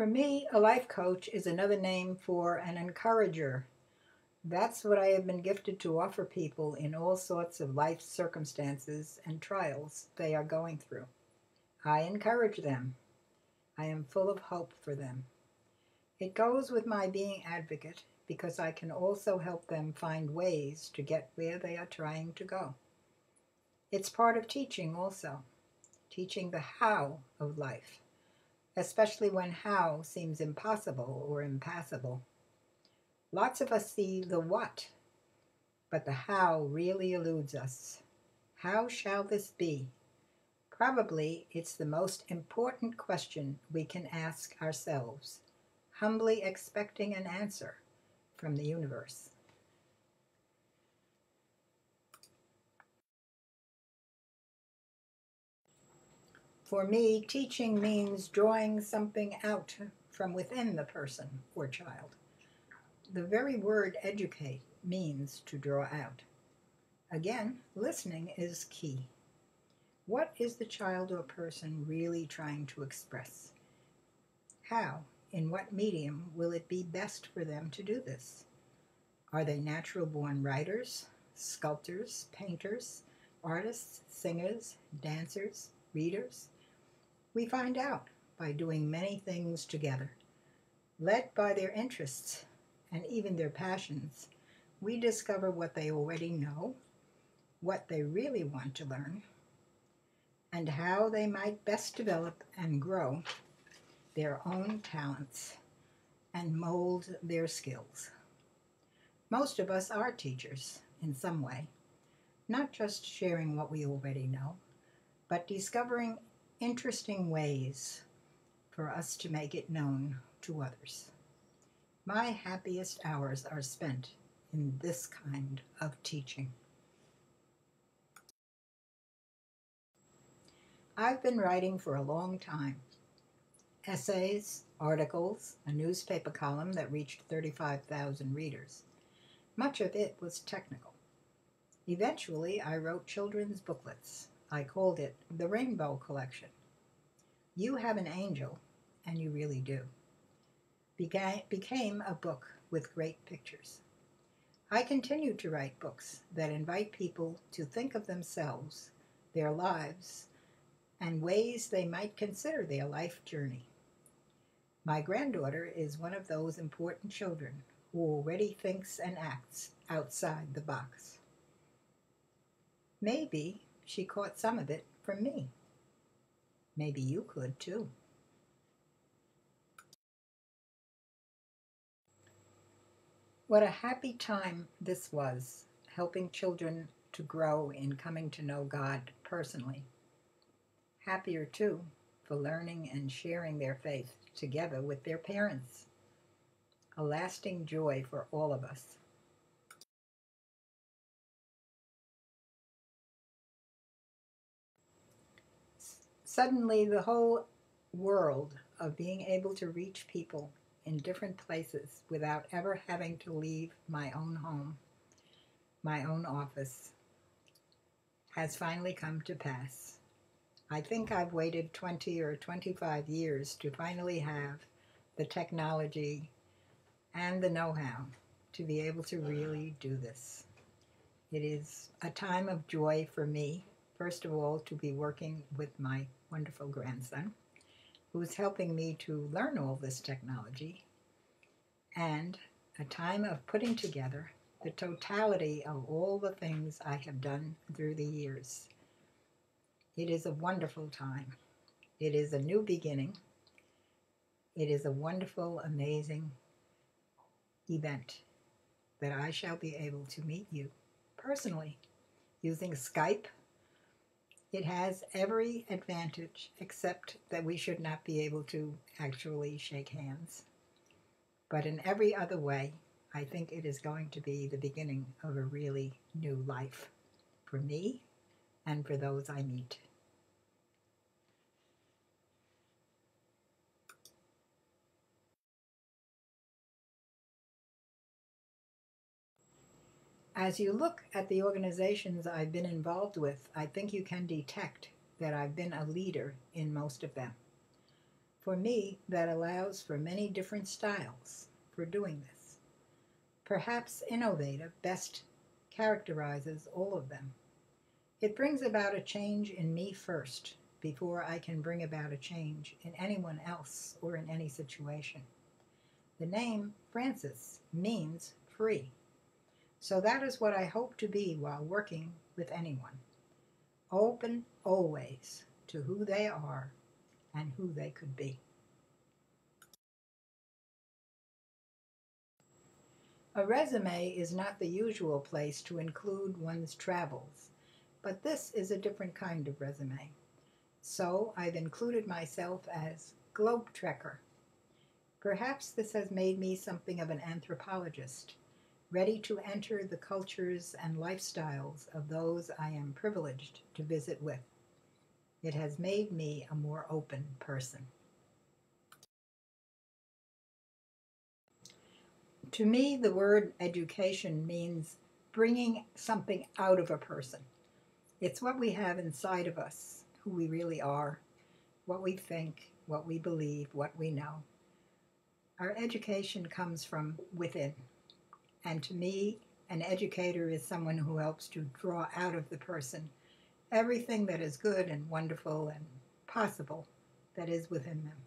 For me, a life coach is another name for an encourager. That's what I have been gifted to offer people in all sorts of life circumstances and trials they are going through. I encourage them. I am full of hope for them. It goes with my being advocate because I can also help them find ways to get where they are trying to go. It's part of teaching also, teaching the how of life, especially when how seems impossible or impassable. Lots of us see the what, but the how really eludes us. How shall this be? Probably it's the most important question we can ask ourselves, humbly expecting an answer from the universe. For me, teaching means drawing something out from within the person or child. The very word educate means to draw out. Again, listening is key. What is the child or person really trying to express? How, in what medium will it be best for them to do this? Are they natural-born writers, sculptors, painters, artists, singers, dancers, readers? We find out by doing many things together. Led by their interests and even their passions, we discover what they already know, what they really want to learn, and how they might best develop and grow their own talents and mold their skills. Most of us are teachers in some way, not just sharing what we already know, but discovering interesting ways for us to make it known to others. My happiest hours are spent in this kind of teaching. I've been writing for a long time. Essays, articles, a newspaper column that reached 35,000 readers. Much of it was technical. Eventually, I wrote children's booklets. I called it the Rainbow Collection. You Have an Angel, and You Really Do. Became a book with great pictures. I continue to write books that invite people to think of themselves, their lives, and ways they might consider their life journey. My granddaughter is one of those important children who already thinks and acts outside the box. Maybe she caught some of it from me. Maybe you could too. What a happy time this was, helping children to grow in coming to know God personally. Happier too for learning and sharing their faith together with their parents. A lasting joy for all of us. Suddenly, the whole world of being able to reach people in different places without ever having to leave my own home, my own office, has finally come to pass. I think I've waited 20 or 25 years to finally have the technology and the know-how to be able to really do this. It is a time of joy for me, first of all, to be working with my wonderful grandson, who's helping me to learn all this technology, and a time of putting together the totality of all the things I have done through the years. It is a wonderful time. It is a new beginning. It is a wonderful, amazing event that I shall be able to meet you personally using Skype. It has every advantage except that we should not be able to actually shake hands. But in every other way, I think it is going to be the beginning of a really new life for me and for those I meet. As you look at the organizations I've been involved with, I think you can detect that I've been a leader in most of them. For me, that allows for many different styles for doing this. Perhaps innovative best characterizes all of them. It brings about a change in me first before I can bring about a change in anyone else or in any situation. The name Frances means free. So that is what I hope to be while working with anyone. Open always to who they are and who they could be. A resume is not the usual place to include one's travels, but this is a different kind of resume. So I've included myself as Globe-Trekker. Perhaps this has made me something of an anthropologist, ready to enter the cultures and lifestyles of those I am privileged to visit with. It has made me a more open person. To me, the word education means bringing something out of a person. It's what we have inside of us, who we really are, what we think, what we believe, what we know. Our education comes from within. And to me, an educator is someone who helps to draw out of the person everything that is good and wonderful and possible that is within them.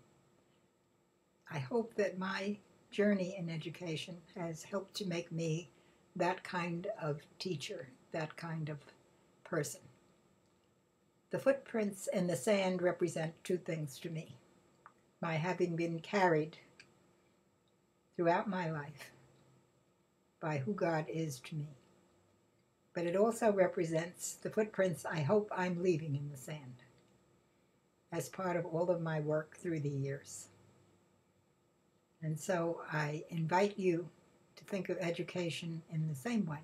I hope that my journey in education has helped to make me that kind of teacher, that kind of person. The footprints in the sand represent two things to me. My having been carried throughout my life by who God is to me. But it also represents the footprints I hope I'm leaving in the sand as part of all of my work through the years. And so I invite you to think of education in the same way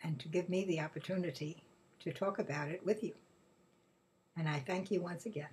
and to give me the opportunity to talk about it with you. And I thank you once again.